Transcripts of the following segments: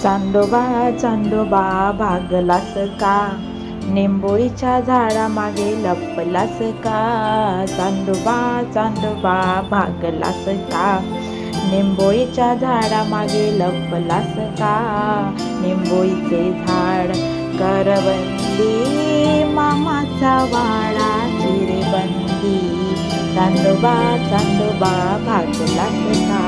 चांदोबा चांदोबा भागलास का, निंबोळीच्या झाडामागे लपलास का. चांदोबा चांदोबा भागलास का, निंबोळीच्या झाडामागे लपलास का. निंबोळीचे झाड करवंदी, मामाचा वाडा चिरेबंदी. चांदोबा चांदोबा भागलास का.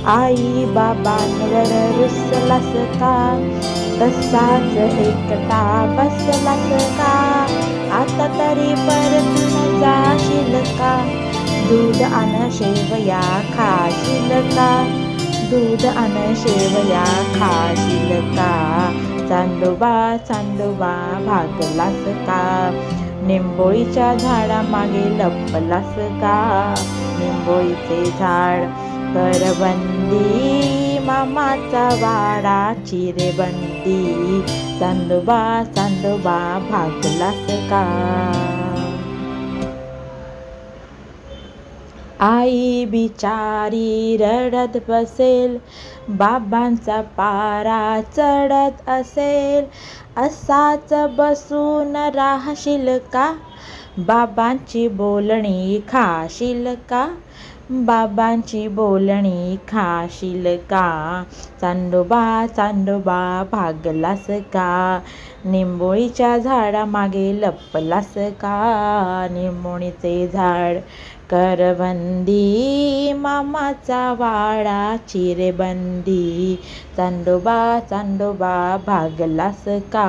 आई बाबांवर रुसलास का, तसाच एकटा बसलास का. आता तरी परतून जाशील का, दूध आण शेवया खाशील का. दूध आण शेवया खाशील का. चांदोबा चांदोबा भागलास का, निंबोळीच्या झाडामागे लपलास का. निंबोळीचे झाड करवंदी, मामाचा वाडा चिरेबंदी. चांदोबा चांदोबा भागलास का. आई बिचारी रडत बसेल, बाबांचा पारा चढत असेल. असाच बसून राहशील का, बाबांची बोलणी खाशील का. बाबांची बोलणी खाशील का. चांदोबा चांदोबा भागलास का, निंबोळीच्या झाडामागे लपलास का. निंबोळीचे झाड करवंदी, मामाचा वाडा चिरेबंदी. चांदोबा चांदोबा भागलास का.